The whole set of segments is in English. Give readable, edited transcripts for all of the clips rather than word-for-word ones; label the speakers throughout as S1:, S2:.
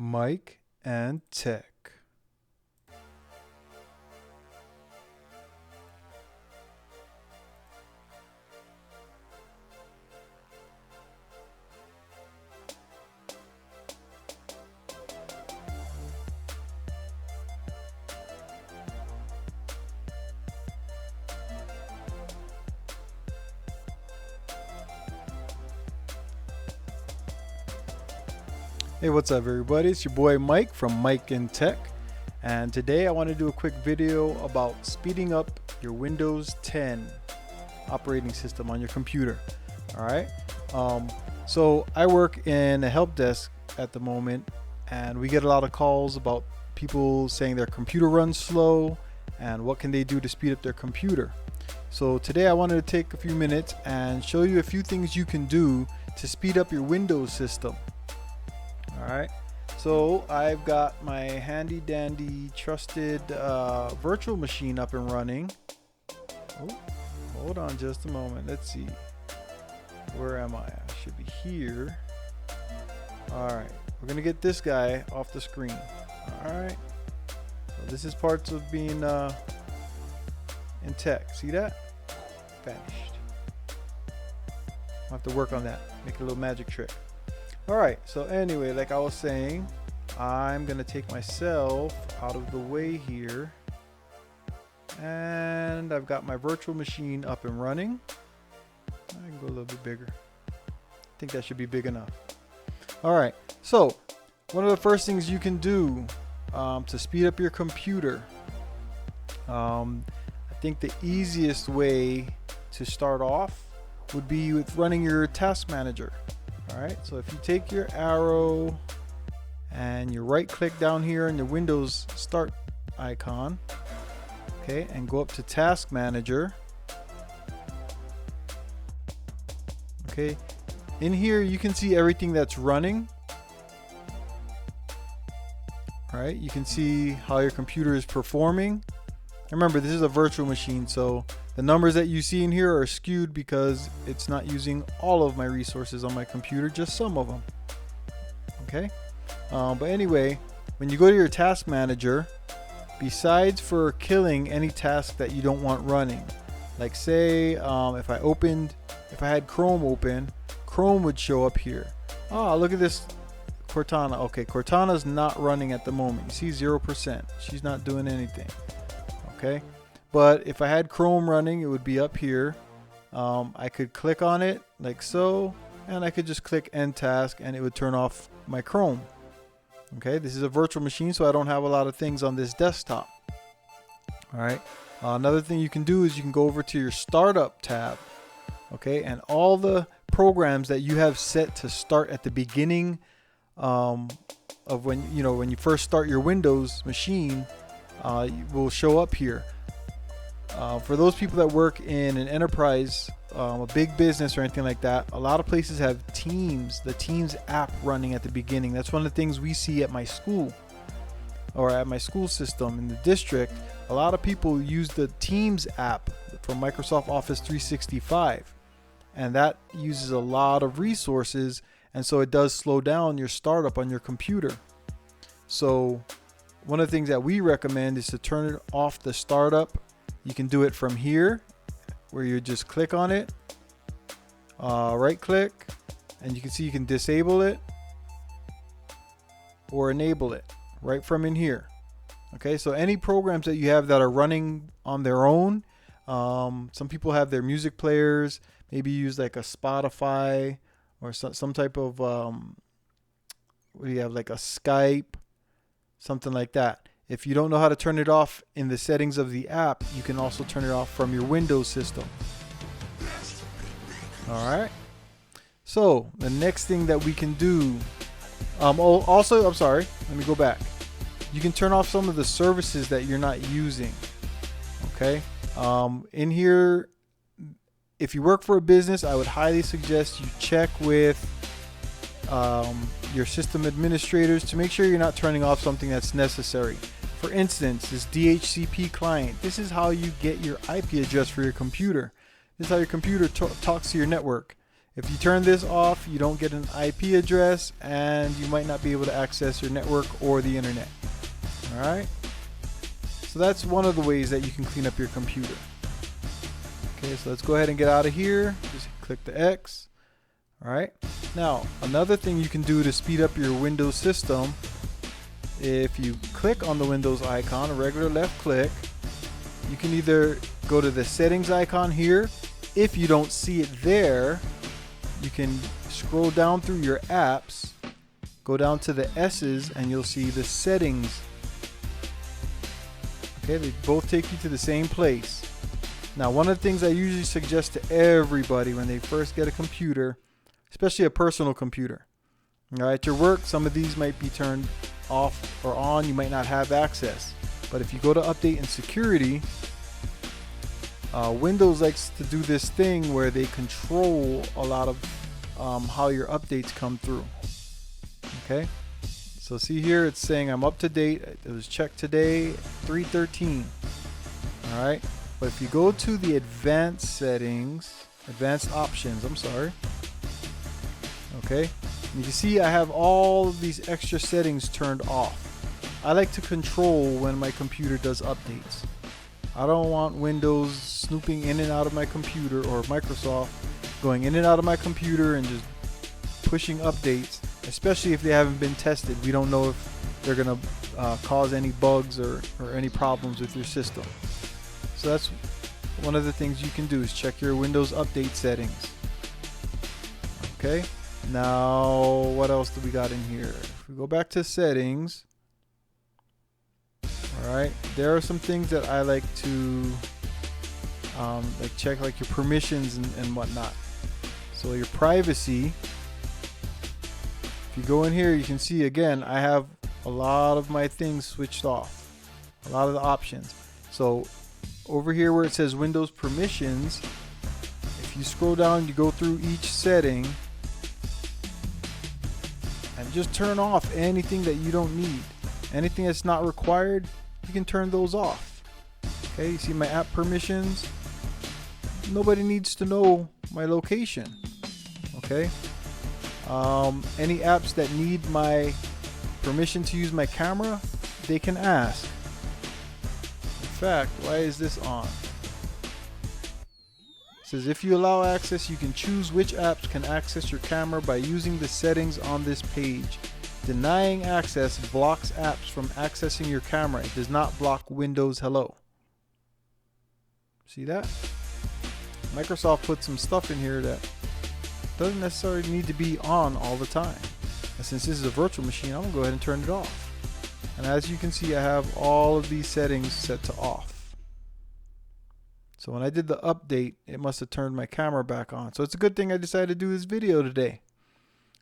S1: Mike and Tech. Hey, what's up everybody? It's your boy Mike from Mike and Tech, and today I want to do a quick video about speeding up your Windows 10 operating system on your computer. Alright, so I work in a help desk at the moment, and we get a lot of calls about people saying their computer runs slow and what can they do to speed up their computer. So today I wanted to take a few minutes and show you a few things you can do to speed up your Windows system. Alright, so I've got my handy dandy trusted virtual machine up and running. Oh, hold on just a moment. Let's see. Where am I? I should be here. Alright, we're going to get this guy off the screen. Alright, so this is parts of being in tech. See that? Vanished. I'll have to work on that. Make a little magic trick. Alright, so anyway, like I was saying, I'm going to take myself out of the way here. And I've got my virtual machine up and running. I can go a little bit bigger. I think that should be big enough. Alright, so one of the first things you can do to speed up your computer, I think the easiest way to start off would be with running your task manager. Alright, so if you take your arrow and you right click down here in the Windows start icon, okay, and go up to task manager, okay, in here you can see everything that's running. Alright, you can see how your computer is performing. Remember, this is a virtual machine, so the numbers that you see in here are skewed because it's not using all of my resources on my computer, just some of them. Okay, but anyway, when you go to your task manager, besides for killing any task that you don't want running, like say if I had Chrome open, Chrome would show up here. Oh, look at this Cortana. Okay, Cortana's not running at the moment. You see 0%. She's not doing anything. Okay, but if I had Chrome running, it would be up here. I could click on it like so, and I could just click end task and it would turn off my Chrome. Okay, this is a virtual machine, so I don't have a lot of things on this desktop. Alright, another thing you can do is you can go over to your startup tab. Okay, and all the programs that you have set to start at the beginning of when you first start your Windows machine will show up here. For those people that work in an enterprise, a big business or anything like that, a lot of places have Teams, the Teams app running at the beginning. That's one of the things we see at my school, or at my school system in the district. A lot of people use the Teams app from Microsoft Office 365, and that uses a lot of resources, and so it does slow down your startup on your computer. So one of the things that we recommend is to turn it off the startup. You can do it from here, where you just click on it, right click, and you can see you can disable it or enable it right from in here. Okay, so any programs that you have that are running on their own, some people have their music players, maybe use like a Spotify or some type of what do you have, like a Skype, something like that. If you don't know how to turn it off in the settings of the app, you can also turn it off from your Windows system. Alright, so the next thing that we can do, also, I'm sorry, let me go back. You can turn off some of the services that you're not using. Okay, in here, if you work for a business, I would highly suggest you check with your system administrators to make sure you're not turning off something that's necessary. For instance, this DHCP client, this is how you get your IP address for your computer. This is how your computer talks to your network. If you turn this off, you don't get an IP address and you might not be able to access your network or the internet. All right. So that's one of the ways that you can clean up your computer. Okay, so let's go ahead and get out of here. Just click the X. All right. Now, another thing you can do to speed up your Windows system, if you click on the Windows icon, a regular left click, you can either go to the settings icon here. If you don't see it there, you can scroll down through your apps, go down to the S's, and you'll see the settings. Okay, they both take you to the same place. Now, one of the things I usually suggest to everybody when they first get a computer, especially a personal computer, all right, at your work, some of these might be turned off or on. You might not have access. But if you go to update and security, Windows likes to do this thing where they control a lot of how your updates come through. Okay, so see here, it's saying I'm up to date. It was checked today, 3/13. All right, but if you go to the advanced settings, advanced options, I'm sorry. Okay, you can see I have all these extra settings turned off. I like to control when my computer does updates. I don't want Windows snooping in and out of my computer, or Microsoft going in and out of my computer and just pushing updates, especially if they haven't been tested. We don't know if they're going to cause any bugs or any problems with your system. So that's one of the things you can do, is check your Windows update settings. Okay, now what else do we got in here? If we go back to settings, all right, there are some things that I like to like check, like your permissions and whatnot. So your privacy, if you go in here, you can see again I have a lot of my things switched off, a lot of the options. So over here where it says Windows permissions, if you scroll down, you go through each setting and just turn off anything that you don't need. Anything that's not required, you can turn those off. Okay, you see my app permissions. Nobody needs to know my location. Okay. Any apps that need my permission to use my camera, they can ask. In fact, why is this on? It says if you allow access, you can choose which apps can access your camera by using the settings on this page. Denying access blocks apps from accessing your camera. It does not block Windows Hello. See that? Microsoft put some stuff in here that doesn't necessarily need to be on all the time. And since this is a virtual machine, I'm gonna go ahead and turn it off. And as you can see, I have all of these settings set to off. So when I did the update, it must have turned my camera back on. So it's a good thing I decided to do this video today.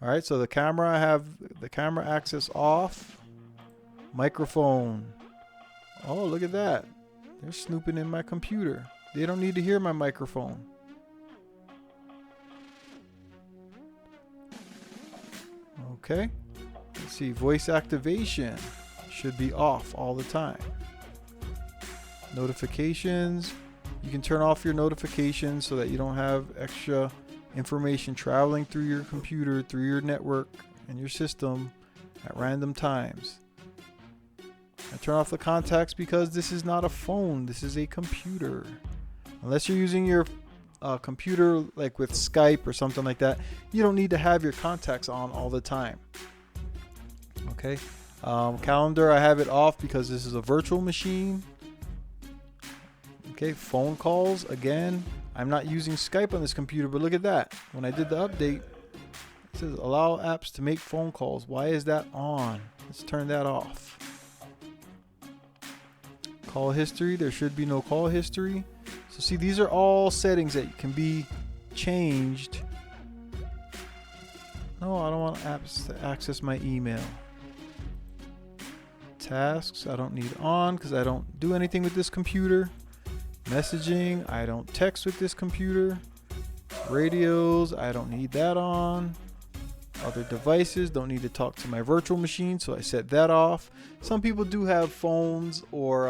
S1: All right, so the camera, I have the camera access off. Microphone. Oh, look at that. They're snooping in my computer. They don't need to hear my microphone. Okay. Let's see, voice activation should be off all the time. Notifications. You can turn off your notifications so that you don't have extra information traveling through your computer, through your network and your system at random times. I turn off the contacts because this is not a phone, this is a computer. Unless you're using your computer like with Skype or something like that, you don't need to have your contacts on all the time. Okay, calendar, I have it off because this is a virtual machine. Okay, phone calls, again, I'm not using Skype on this computer, but look at that. When I did the update, it says allow apps to make phone calls. Why is that on? Let's turn that off. Call history, there should be no call history. So see, these are all settings that can be changed. No, I don't want apps to access my email. Tasks, I don't need on because I don't do anything with this computer. Messaging, I don't text with this computer. Radios, I don't need that on. Other devices, don't need to talk to my virtual machine, so I set that off. Some people do have phones or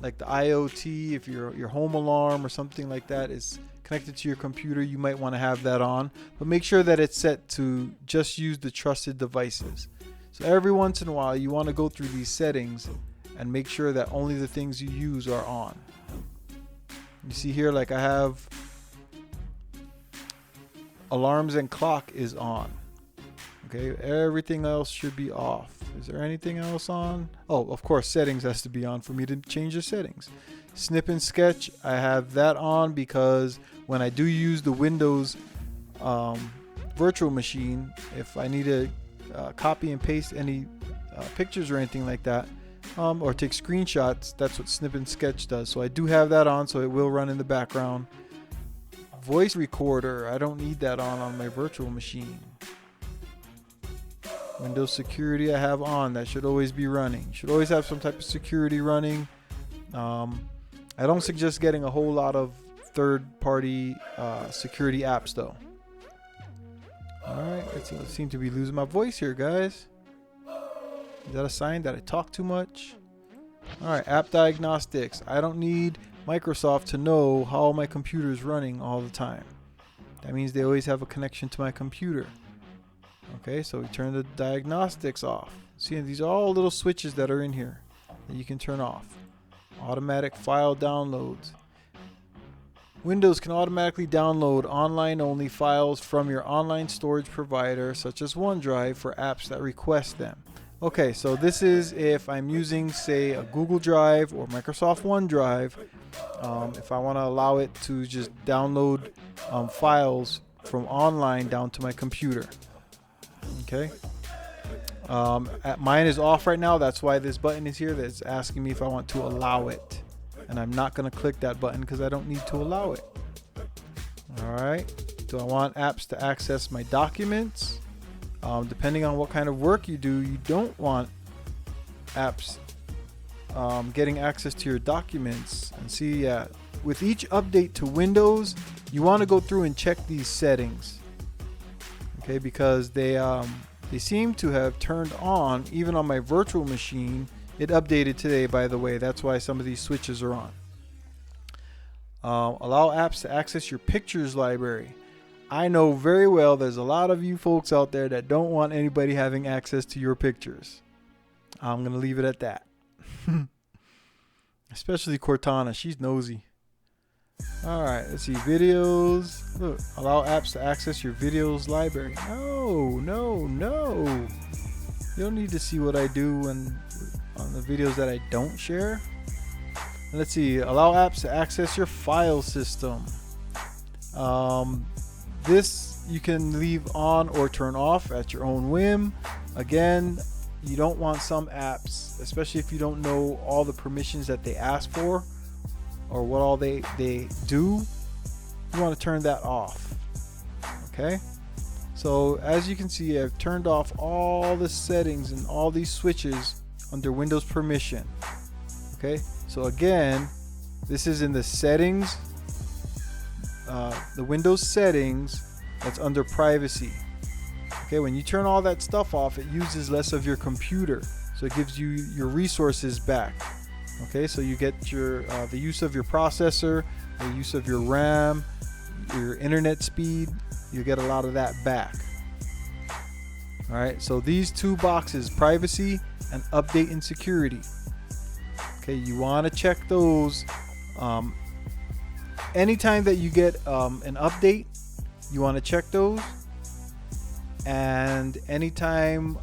S1: like the IoT, if your home alarm or something like that is connected to your computer, you might want to have that on, but make sure that it's set to just use the trusted devices. So every once in a while you want to go through these settings and make sure that only the things you use are on. You see here, like I have alarms and clock is on. Okay, everything else should be off. Is there anything else on? Oh, of course, settings has to be on for me to change the settings. Snip and sketch, I have that on because when I do use the Windows virtual machine, if I need to copy and paste any pictures or anything like that, or take screenshots, that's what snip and sketch does. So I do have that on, so it will run in the background. Voice recorder, I don't need that on my virtual machine. Windows security I have on, that should always be running. You should always have some type of security running. I don't suggest getting a whole lot of third-party security apps though. Alright, I seem to be losing my voice here, guys. Is that a sign that I talk too much? Alright, app diagnostics. I don't need Microsoft to know how my computer is running all the time. That means they always have a connection to my computer. Okay, so we turn the diagnostics off. See, these are all little switches that are in here that you can turn off. Automatic file downloads. Windows can automatically download online-only files from your online storage provider, such as OneDrive, for apps that request them. Okay, so this is if I'm using, say, a Google Drive or Microsoft OneDrive. If I want to allow it to just download files from online down to my computer. Okay. Mine is off right now. That's why this button is here. That's asking me if I want to allow it. And I'm not going to click that button because I don't need to allow it. Alright. Do I want apps to access my documents? Depending on what kind of work you do, you don't want apps getting access to your documents. And see, with each update to Windows, you want to go through and check these settings. Okay, because they seem to have turned on, even on my virtual machine. It updated today, by the way. That's why some of these switches are on. Allow apps to access your pictures library. I know very well there's a lot of you folks out there that don't want anybody having access to your pictures. I'm going to leave it at that. Especially Cortana. She's nosy. Alright, let's see. Videos. Look, allow apps to access your videos library. No. You don't need to see what I do on the videos that I don't share. Let's see. Allow apps to access your file system. This you can leave on or turn off at your own whim. Again, you don't want some apps, especially if you don't know all the permissions that they ask for or what all they do. You want to turn that off. Okay, so as you can see, I've turned off all the settings and all these switches under Windows permission. Okay, so again, this is in the settings, the Windows settings, that's under privacy. Okay, when you turn all that stuff off, it uses less of your computer, so it gives you your resources back. Okay, so you get your the use of your processor, the use of your RAM, your internet speed. You get a lot of that back. All right, so these two boxes, privacy and update and security. Okay, you want to check those. Anytime that you get an update, you want to check those. And anytime,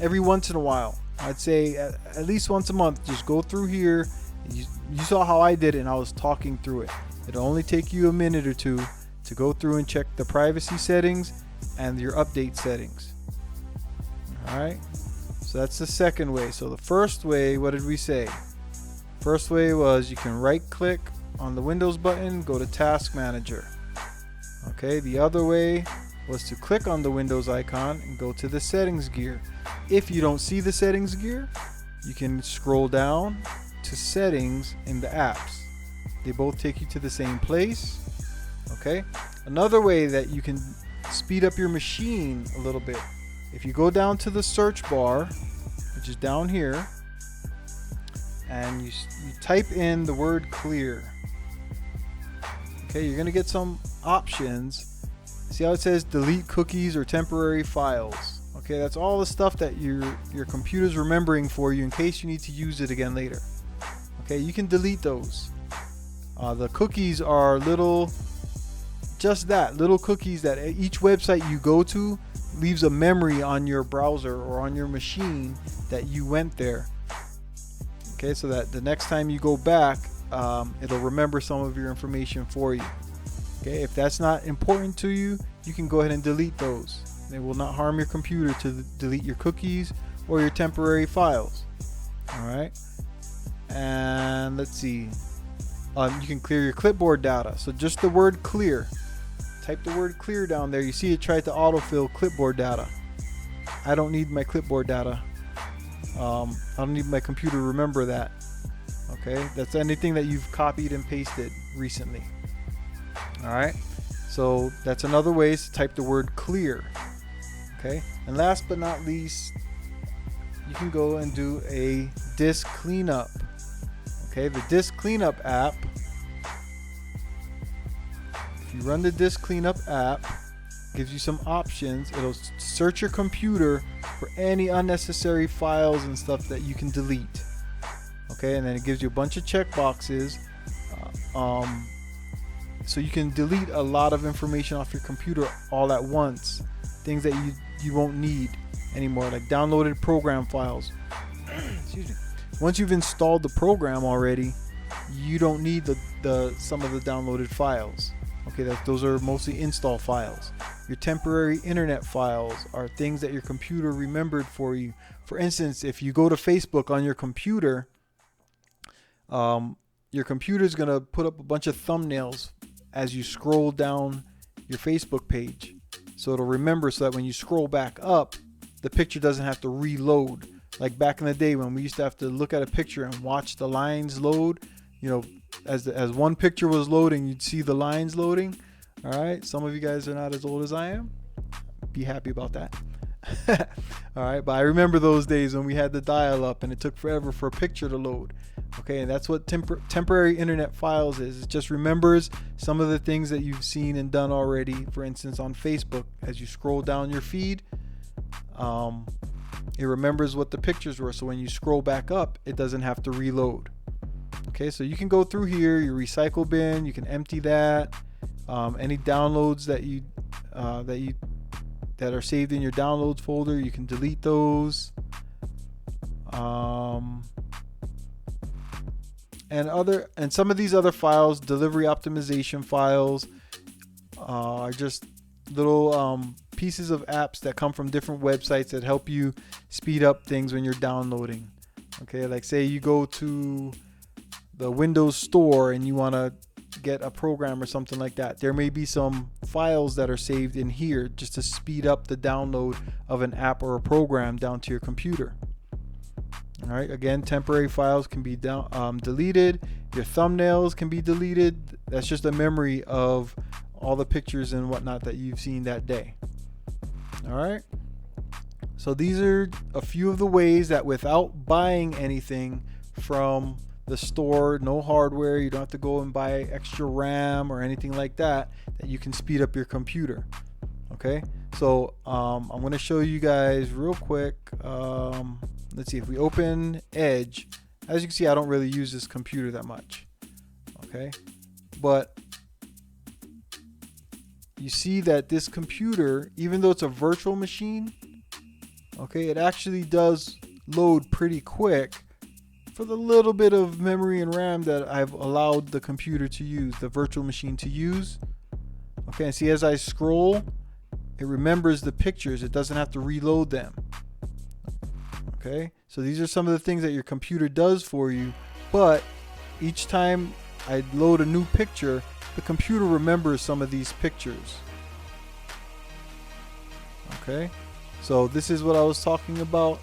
S1: every once in a while, I'd say at least once a month, just go through here. You saw how I did it, and I was talking through it. It'll only take you a minute or two to go through and check the privacy settings and your update settings. Alright, so that's the second way. So the first way, what did we say? First way was you can right click on the Windows button, go to Task Manager. Okay, the other way was to click on the Windows icon and go to the settings gear. If you don't see the settings gear, you can scroll down to settings in the apps. They both take you to the same place. Okay, another way that you can speed up your machine a little bit, if you go down to the search bar, which is down here, and you type in the word clear. Okay, Okay, you're gonna get some options. See how it says delete cookies or temporary files? Okay, that's all the stuff that your computer's remembering for you in case you need to use it again later. Okay, you can delete those. The cookies are little cookies that each website you go to leaves a memory on your browser or on your machine that you went there. Okay, so that the next time you go back, it'll remember some of your information for you. Okay, if that's not important to you, you can go ahead and delete those. They will not harm your computer to delete your cookies or your temporary files. Alright, and let's see. You can clear your clipboard data. So just the word clear. Type the word clear down there. You see it tried to autofill clipboard data. I don't need my clipboard data. I don't need my computer to remember that. Okay, that's anything that you've copied and pasted recently. Alright, so that's another way is to type the word clear. Okay, and last but not least, you can go and do a disk cleanup. Okay, the disk cleanup app, if you run the disk cleanup app, gives you some options. It'll search your computer for any unnecessary files and stuff that you can delete. Okay, and then it gives you a bunch of check boxes. So you can delete a lot of information off your computer all at once. Things that you won't need anymore, like downloaded program files. Excuse me. Once you've installed the program already, you don't need some of the downloaded files. Okay, those are mostly install files. Your temporary internet files are things that your computer remembered for you. For instance, if you go to Facebook on your computer is going to put up a bunch of thumbnails as you scroll down your Facebook page. So it'll remember so that when you scroll back up, the picture doesn't have to reload. Like back in the day when we used to have to look at a picture and watch the lines load, you know, as one picture was loading, you'd see the lines loading. All right, some of you guys are not as old as I am. Be happy about that. All right, but I remember those days when we had the dial-up and it took forever for a picture to load. Okay, and that's what temporary internet files is. It just remembers some of the things that you've seen and done already. For instance, on Facebook, as you scroll down your feed, it remembers what the pictures were. So when you scroll back up, it doesn't have to reload. Okay, so you can go through here, your recycle bin, you can empty that. Any downloads that are saved in your downloads folder, you can delete those. And some of these other files, delivery optimization files, are just little pieces of apps that come from different websites that help you speed up things when you're downloading. Okay, like say you go to the Windows Store and you want to get a program or something like that. There may be some files that are saved in here just to speed up the download of an app or a program down to your computer. All right, again, temporary files can be deleted. Your thumbnails can be deleted. That's just a memory of all the pictures and whatnot that you've seen that day. All right, so these are a few of the ways that without buying anything from the store, no hardware, you don't have to go and buy extra RAM or anything like that, that you can speed up your computer. Okay, so I'm going to show you guys real quick. Let's see, if we open Edge, as you can see, I don't really use this computer that much. Okay, but you see that this computer, even though it's a virtual machine, okay, it actually does load pretty quick for the little bit of memory and RAM that I've allowed the computer to use, the virtual machine to use. Okay, and see, as I scroll, it remembers the pictures. It doesn't have to reload them. Okay, so these are some of the things that your computer does for you, but each time I load a new picture, the computer remembers some of these pictures. Okay, so this is what I was talking about.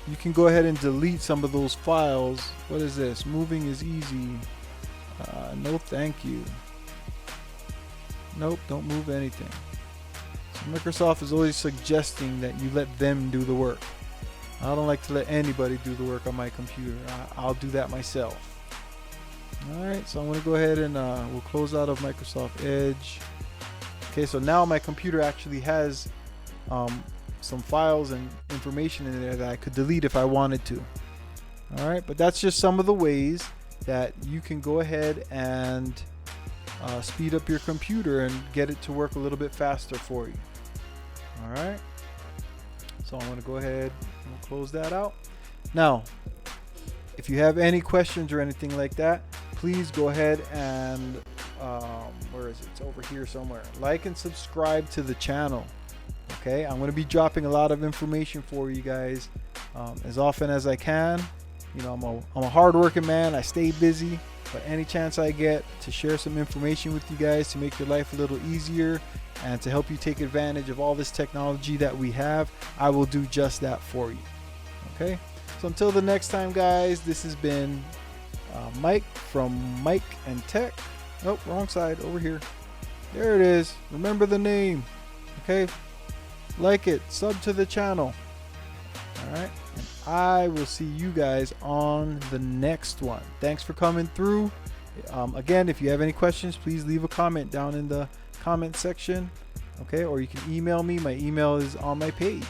S1: You can go ahead and delete some of those files. What is this? Moving is easy. No thank you. Nope, don't move anything. So Microsoft is always suggesting that you let them do the work. I don't like to let anybody do the work on my computer. I'll do that myself. Alright, so I'm going to go ahead and we'll close out of Microsoft Edge. Okay, so now my computer actually has some files and information in there that I could delete if I wanted to. Alright, but that's just some of the ways that you can go ahead and speed up your computer and get it to work a little bit faster for you. Alright, so I'm going to go ahead and we'll close that out. Now, if you have any questions or anything like that, please go ahead and where is it? It's over here somewhere. Like and subscribe to the channel. Okay, I'm going to be dropping a lot of information for you guys as often as I can. You know, I'm a hard-working man. I stay busy, but any chance I get to share some information with you guys to make your life a little easier and to help you take advantage of all this technology that we have, I will do just that for you. Okay, so until the next time, guys, this has been Mike from Mike and Tech. Oh, wrong side, over here. There it is. Remember the name. Okay, like it, sub to the channel. All right, and I will see you guys on the next one. Thanks for coming through. Again, if you have any questions, please leave a comment down in the comment section. Okay, or you can email me. My email is on my page.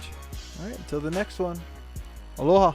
S1: All right, until the next one. Aloha.